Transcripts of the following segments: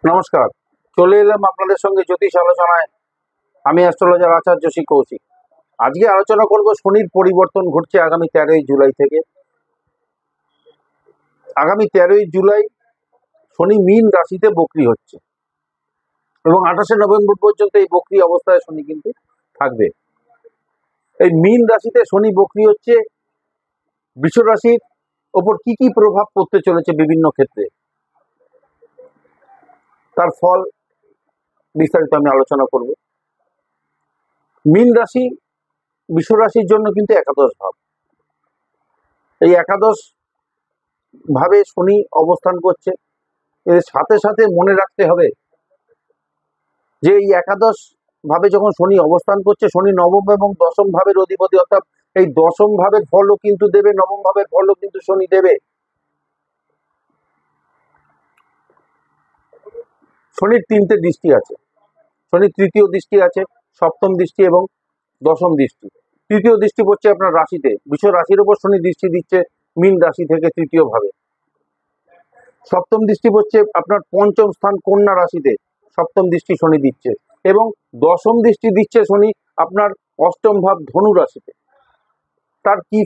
নমস্কার, চলে এলাম আপনাদের সঙ্গে জ্যোতিষ আলোচনায়। আমি অ্যাস্ট্রোলজার আচার্য শ্রী কৌশিক। আজকে আলোচনা করব শনির পরিবর্তন ঘটছে আগামী 13ই জুলাই থেকে। আগামী 13ই জুলাই শনি মীন রাশিতে বক্রি হচ্ছে এবং 28শে নভেম্বর পর্যন্ত এই বক্রি অবস্থায় শনি কিন্তু থাকবে। এই মীন রাশিতে শনি বক্রি হচ্ছে, বৃষ রাশির ওপর কি কি প্রভাব পড়তে চলেছে বিভিন্ন ক্ষেত্রে, তার ফল বিস্তারিত আমি আলোচনা করব। মীন রাশি বৃষ রাশির জন্য কিন্তু একাদশ ভাব। এই একাদশ ভাবে শনি অবস্থান করছে। এর সাথে সাথে মনে রাখতে হবে যে এই একাদশ ভাবে যখন শনি অবস্থান করছে, শনি নবম এবং দশম ভাবের অধিপতি, অর্থাৎ এই দশম ভাবের ফলও কিন্তু দেবে, নবম ভাবের ফলও কিন্তু শনি দেবে। শনির তিনটে দৃষ্টি আছে, শনির তৃতীয় দৃষ্টি আছে, সপ্তম দৃষ্টি এবং দশম দৃষ্টি। তৃতীয় দৃষ্টি পড়ছে আপনার রাশিতে, বৃষ রাশির উপর শনি দৃষ্টি দিচ্ছে মীন রাশি থেকে তৃতীয় ভাবে। সপ্তম দৃষ্টি পড়ছে আপনার পঞ্চম স্থান কন্যা রাশিতে, সপ্তম দৃষ্টি শনি দিচ্ছে, এবং দশম দৃষ্টি দিচ্ছে শনি আপনার অষ্টম ভাব ধনু রাশিতে। তার কি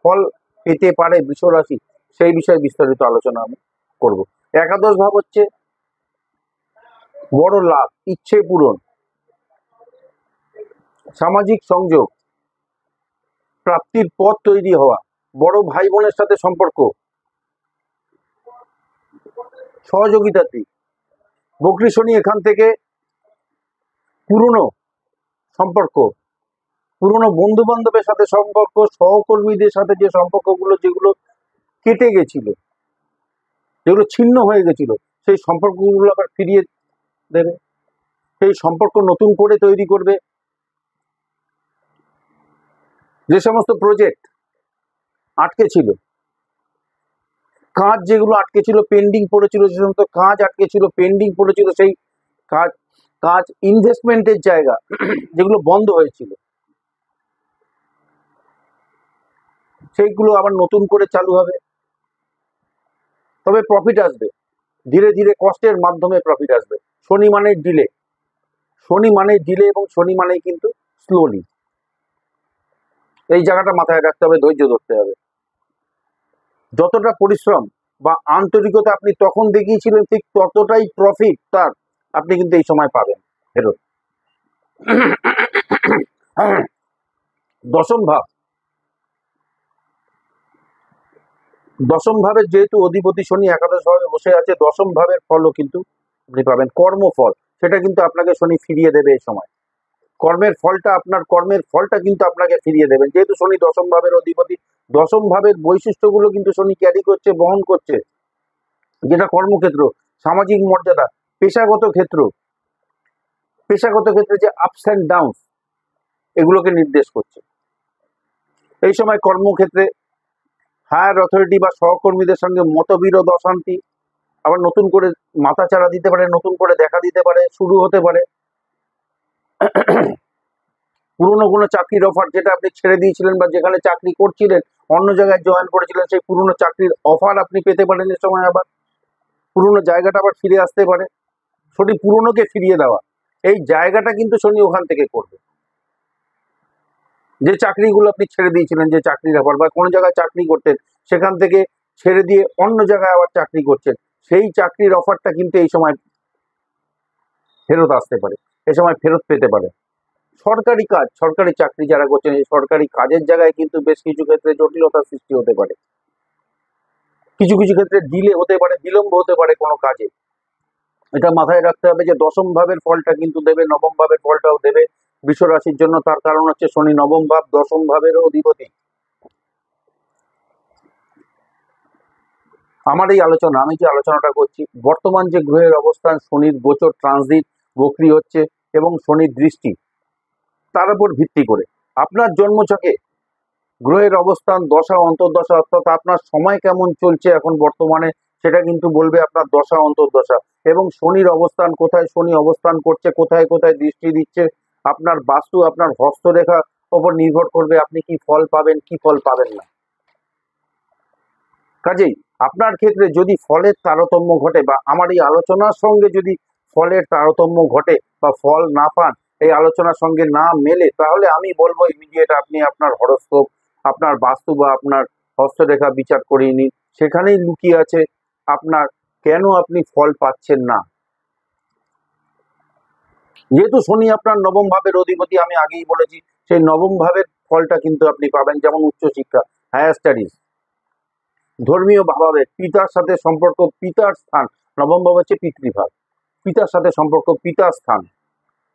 ফল পেতে পারে বৃষ রাশি, সেই বিষয়ে বিস্তারিত আলোচনা আমি করব। একাদশ ভাব হচ্ছে বড় লাভ, ইচ্ছে পূরণ, সামাজিক সংযোগ, প্রাপ্তির পথ তৈরি হওয়া, বড় ভাই বোনের সাথে সম্পর্ক, সহযোগিতার দিক। বক্রী শনি এখান থেকে পুরনো সম্পর্ক, পুরনো বন্ধু বান্ধবের সাথে সম্পর্ক, সহকর্মীদের সাথে যে সম্পর্কগুলো যেগুলো কেটে গেছিল, যেগুলো ছিন্ন হয়ে গেছিল, সেই সম্পর্কগুলো আবার ফিরিয়ে দেবে, সেই সম্পর্ক নতুন করে তৈরি করবে। যে সমস্ত প্রজেক্ট আটকে ছিল, কাজ যেগুলো আটকে ছিল, পেন্ডিং পড়েছিল, যে সমস্ত কাজ আটকে ছিল, পেন্ডিং পড়েছিল, সেই কাজ ইনভেস্টমেন্টের জায়গা যেগুলো বন্ধ হয়েছিল, সেইগুলো আবার নতুন করে চালু হবে। তবে প্রফিট আসবে, ধীরে ধীরে কষ্টের মাধ্যমে প্রফিট আসবে। শনি মানে ডিলে, শনি মানে ডিলে এবং শনি মানে কিন্তু স্লোলি। এই জায়গাটা মাথায় রাখতে হবে, ধৈর্য ধরতে হবে। যতটা পরিশ্রম বা আন্তরিকতা আপনি তখন দেখিয়েছিলেন, ঠিক ততটাই প্রফিট তার আপনি কিন্তু এই সময় পাবেন ফেরত। দশম ভাব, দশম ভাবের যেহেতু অধিপতি শনি একাদশ ভাবে বসে আছে, দশম ভাবের ফলও কিন্তু আপনি পাবেন, কর্মফল। সেটা কিন্তু আপনাকে শনি ফিরিয়ে দেবে এই সময়। কর্মের ফলটা কিন্তু আপনাকে ফিরিয়ে দেবেন, যেহেতু শনি দশম ভাবের অধিপতি। দশম ভাবের বৈশিষ্ট্যগুলো কিন্তু শনি ক্যারি করছে, বহন করছে, যেটা কর্মক্ষেত্র, সামাজিক মর্যাদা, পেশাগত ক্ষেত্রে যে আপস অ্যান্ড ডাউন, এগুলোকে নির্দেশ করছে। এই সময় কর্মক্ষেত্রে হায়ার অথরিটি বা সহকর্মীদের সঙ্গে মতবিরোধ, অশান্তি আবার নতুন করে মাথাচাড়া দিতে পারে, নতুন করে দেখা দিতে পারে, শুরু হতে পারে। পুরনো কোনো চাকরির অফার যেটা আপনি ছেড়ে দিয়েছিলেন বা যেখানে চাকরি করছিলেন অন্য জায়গায় জয়েন করেছিলেন, সেই পুরনো চাকরির অফার আপনি পেতে পারেন এ সময়। আবার পুরনো জায়গাটা আবার ফিরে আসতে পারে। শনি পুরনোকে ফিরিয়ে দেওয়া, এই জায়গাটা কিন্তু শনি ওখান থেকে করবে। যে চাকরিগুলো আপনি ছেড়ে দিয়েছিলেন, যে চাকরির অফার বা কোনো জায়গায় চাকরি করতেন, সেখান থেকে ছেড়ে দিয়ে অন্য জায়গায় আবার চাকরি করছেন, সেই চাকরির অফারটা কিন্তু এই সময় ফেরত আসতে পারে, এই সময় ফেরত পেতে পারে। সরকারি কাজ, সরকারি চাকরি যারা করছেন, এই সরকারি কাজের জায়গায় কিন্তু বেশ কিছু ক্ষেত্রে জটিলতার সৃষ্টি হতে পারে, কিছু কিছু ক্ষেত্রে ডিলে হতে পারে, বিলম্ব হতে পারে কোনো কাজে। এটা মাথায় রাখতে হবে যে দশম ভাবের ফলটা কিন্তু দেবে, নবম ভাবের ফলটাও দেবে বৃষ রাশির জন্য। তার কারণ হচ্ছে শনি নবম ভাব, দশম ভাবেরও অধিপতি। আমার এই আলোচনা, আমি যে আলোচনাটা করছি, বর্তমান যে গ্রহের অবস্থান, শনির গোচর, ট্রানজিট, বক্রি হচ্ছে এবং শনির দৃষ্টি, তার উপর ভিত্তি করে আপনার জন্মছকে গ্রহের অবস্থান, দশা অন্তর্দশা, অর্থাৎ আপনার সময় কেমন চলছে এখন বর্তমানে, সেটা কিন্তু বলবে আপনার দশা অন্তর্দশা। এবং শনির অবস্থান কোথায়, শনি অবস্থান করছে কোথায়, কোথায় দৃষ্টি দিচ্ছে, আপনার বাস্তু, আপনার হস্তরেখা ওপর নির্ভর করবে আপনি কি ফল পাবেন, কি ফল পাবেন না। কাজেই আপনার ক্ষেত্রে যদি ফলের তারতম্য ঘটে বা আমার এই আলোচনার সঙ্গে যদি ফলের তারতম্য ঘটে বা ফল না পান, এই আলোচনার সঙ্গে না মেলে, তাহলে আমি বলবো ইমিডিয়েট আপনি আপনার হরোস্কোপ, আপনার বাস্তু বা আপনার হস্তরেখা বিচার করিয়ে নিন। সেখানেই লুকিয়ে আছে আপনার কেন আপনি ফল পাচ্ছেন না। যেহেতু শনি আপনার নবম ভাবের অধিপতি, আমি আগেই বলেছি, সেই নবম ভাবের ফলটা কিন্তু আপনি পাবেন, যেমন উচ্চশিক্ষা, হায়ার স্টাডিজ, ধর্মীয় ভাবাবেগ, পিতার সাথে সম্পর্ক, পিতার স্থান, নবম ভাব হচ্ছে পিতৃভাব, পিতার সাথে সম্পর্ক, পিতার স্থান,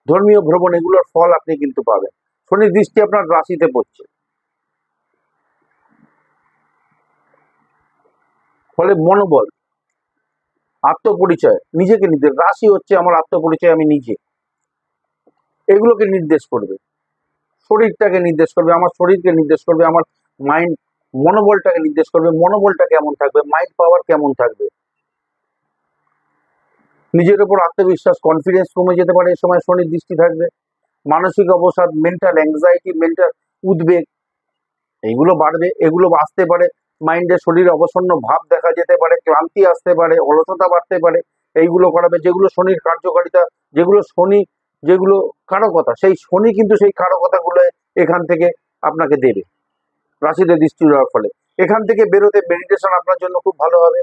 ধর্মীয় ভ্রমণ, এগুলোর ফল আপনি কিন্তু পাবেন। শনির দৃষ্টি আপনার রাশিতে পড়ছে, ফলে মনোবল, আত্মপরিচয়, নিজেকে নির্দেশ, রাশি হচ্ছে আমার আত্মপরিচয়, আমি নিজে, এগুলোকে নির্দেশ করবে, শরীরটাকে নির্দেশ করবে, আমার শরীরকে নির্দেশ করবে, আমার মাইন্ড, মনোবলটাকে নির্দেশ করবে, মনোবলটা কেমন থাকবে, মাইন্ড পাওয়ার কেমন থাকবে, নিজের উপর আত্মবিশ্বাস, কনফিডেন্স কমে যেতে পারে এই সময় শনির দৃষ্টি থাকবে, মানসিক অবসাদ, মেন্টাল অ্যাংজাইটি, মেন্টাল উদ্বেগ, এইগুলো বাড়বে, এগুলো আসতে পারে, মাইন্ডে শরীরে অবসন্ন ভাব দেখা যেতে পারে, ক্লান্তি আসতে পারে, অলসতা বাড়তে পারে, এইগুলো করাবে। যেগুলো শনির কার্যকারিতা, যেগুলো শনি, যেগুলো কারকতা, সেই শনি কিন্তু সেই কারকতাগুলো এখান থেকে আপনাকে দেবে রাশিতে দৃষ্টি দেওয়ার ফলে। এখান থেকে বেরোতে মেডিটেশন আপনার জন্য খুব ভালো হবে।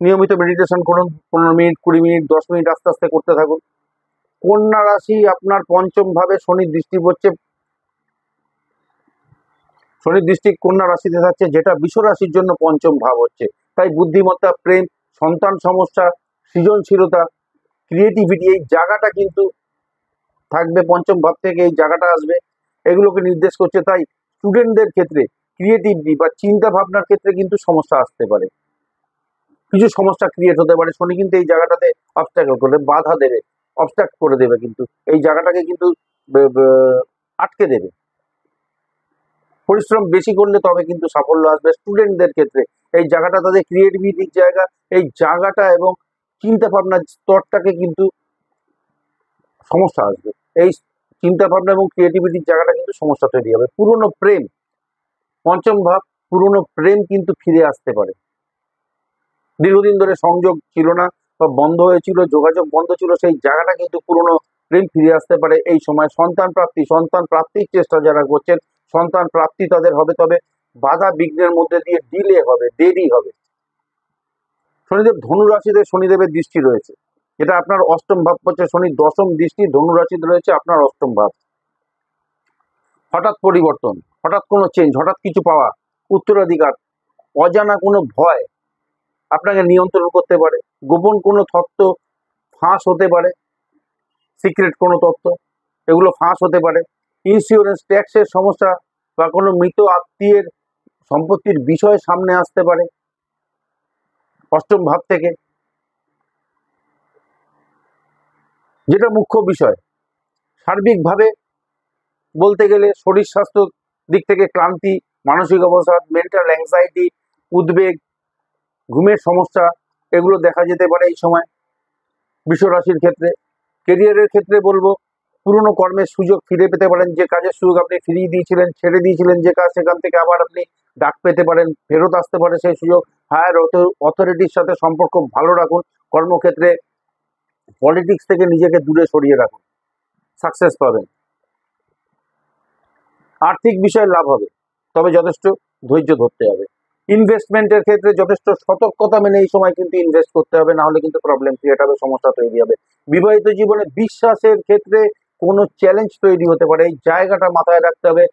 নিয়মিত মেডিটেশন করুন, 15 মিনিট, 20 মিনিট, 10 মিনিট আস্তে আস্তে করতে থাকুন। কন্যা রাশি আপনার পঞ্চম ভাবে শনির দৃষ্টি পড়ছে, শনির দৃষ্টি কন্যা রাশিতে থাকছে, যেটা বৃষ রাশির জন্য পঞ্চম ভাব হচ্ছে। তাই বুদ্ধিমত্তা, প্রেম, সন্তান সমস্যা, সৃজনশীলতা, ক্রিয়েটিভিটি, এই জায়গাটা কিন্তু থাকবে, পঞ্চম ভাব থেকে এই জায়গাটা আসবে, এগুলোকে নির্দেশ করছে। তাই স্টুডেন্টদের ক্ষেত্রে ক্রিয়েটিভিটি বা চিন্তা ভাবনার ক্ষেত্রে কিন্তু সমস্যা আসতে পারে, কিছু সমস্যা ক্রিয়েট হতে পারে। শনি কিন্তু এই জায়গাটাতে অবস্ট্যাকল করবে, বাধা দেবে, অবস্ট্রাক্ট করে দেবে, কিন্তু এই জায়গাটাকে কিন্তু আটকে দেবে। পরিশ্রম বেশি করলে তবে কিন্তু সাফল্য আসবে। স্টুডেন্টদের ক্ষেত্রে এই জায়গাটা তাদের ক্রিয়েটিভিটির জায়গা, এই জায়গাটা এবং চিন্তা ভাবনার স্তরটাকে কিন্তু সমস্যা আসবে, এই চিন্তা ভাবনা এবং ক্রিয়েটিভিটির জায়গাটা কিন্তু সমস্যা তৈরি হবে। পুরনো প্রেম, পঞ্চম ভাব, পুরনো প্রেম কিন্তু ফিরে আসতে পারে, দীর্ঘদিন ধরে সংযোগ ছিল না বা বন্ধ হয়েছিল, যোগাযোগ বন্ধ ছিল, সেই জায়গাটা কিন্তু পুরনো প্রেম ফিরে আসতে পারে এই সময়। সন্তান প্রাপ্তি, সন্তান প্রাপ্তির চেষ্টা যারা করছেন, সন্তান প্রাপ্তি তাদের হবে, তবে বাধা বিঘ্নের মধ্যে দিয়ে ডিলে হবে, দেরি হবে। শনিদেব ধনু রাশিতে শনিদেবের দৃষ্টি রয়েছে, এটা আপনার অষ্টম ভাব হচ্ছে, শনির দশম দৃষ্টি ধনু রাশিতে রয়েছে, আপনার অষ্টম ভাব। হঠাৎ পরিবর্তন, হঠাৎ কোনো চেঞ্জ, হঠাৎ কিছু পাওয়া, উত্তরাধিকার, অজানা কোনো ভয় আপনাকে নিয়ন্ত্রণ করতে পারে, গোপন কোনো তথ্য ফাঁস হতে পারে, সিক্রেট কোনো তথ্য এগুলো ফাঁস হতে পারে, ইন্স্যুরেন্স, ট্যাক্সের সমস্যা বা কোনো মৃত আত্মীয়ের সম্পত্তির বিষয় সামনে আসতে পারে অষ্টম ভাব থেকে। যেটা মুখ্য বিষয়, সার্বিকভাবে বলতে গেলে শরীর স্বাস্থ্য দিক থেকে ক্লান্তি, মানসিক অবসাদ, মেন্টাল অ্যাংজাইটি, উদ্বেগ, ঘুমের সমস্যা, এগুলো দেখা যেতে পারে এই সময় বৃষ রাশির ক্ষেত্রে। কেরিয়ারের ক্ষেত্রে বলবো, পুরনো কর্মের সুযোগ ফিরে পেতে পারেন, যে কাজের সুযোগ আপনি ফিরিয়ে দিয়েছিলেন, ছেড়ে দিয়েছিলেন যে কাজ, সেখান থেকে আবার আপনি ডাক পেতে পারেন, ফেরত আসতে পারে সেই সুযোগ। হায়ার অথরিটির সাথে সম্পর্ক ভালো রাখুন, কর্মক্ষেত্রে পলিটিক্স থেকে নিজেকে দূরে সরিয়ে রাখুন, সাকসেস পাবেন। আর্থিক বিষয়ে লাভ হবে, তবে যথেষ্ট ধৈর্য ধরতে হবে। ইনভেস্টমেন্টের ক্ষেত্রে যথেষ্ট সতর্কতা মেনে এই সময় কিন্তু ইনভেস্ট করতে হবে, না হলে কিন্তু প্রবলেম ক্রিয়েট হবে, সমস্যা তৈরি হবে। বিবাহিত জীবনে বিশ্বাসের ক্ষেত্রে কোনো চ্যালেঞ্জ তৈরি হতে পারে, এই জায়গাটা মাথায় রাখতে হবে।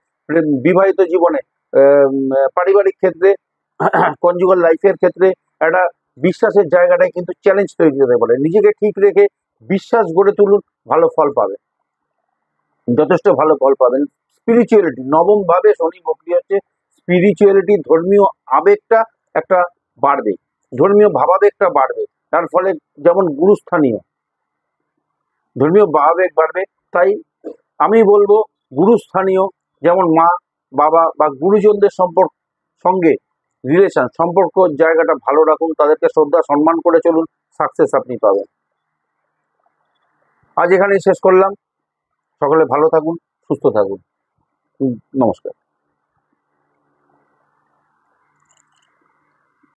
বিবাহিত জীবনে, পারিবারিক ক্ষেত্রে, কনজুগাল লাইফের ক্ষেত্রে একটা বিশ্বাসের জায়গাটায় কিন্তু চ্যালেঞ্জ তৈরি হতে পারে। নিজেকে ঠিক রেখে বিশ্বাস গড়ে তুলুন, ভালো ফল পাবে, যথেষ্ট ভালো ফল পাবেন। স্পিরিচুয়ালিটি, নবম ভাবে শনি বক্রি হচ্ছে, স্পিরিচুয়ালিটি, ধর্মীয় আবেগটা একটা বাড়বে, ধর্মীয় ভাবাবেগটা বাড়বে, তার ফলে যেমন গুরুস্থানীয় ধর্মীয় ভাবাবেগ বাড়বে। তাই আমি বলবো গুরুস্থানীয়, যেমন মা, বাবা বা গুরুজনদের সঙ্গে রিলেশন, সম্পর্ক জায়গাটা ভালো রাখুন, তাদেরকে শ্রদ্ধা সম্মান করে চলুন, সাকসেস আপনি পাবেন। আজ এখানেই শেষ করলাম। সকলে ভালো থাকুন, সুস্থ থাকুন। নমস্কার।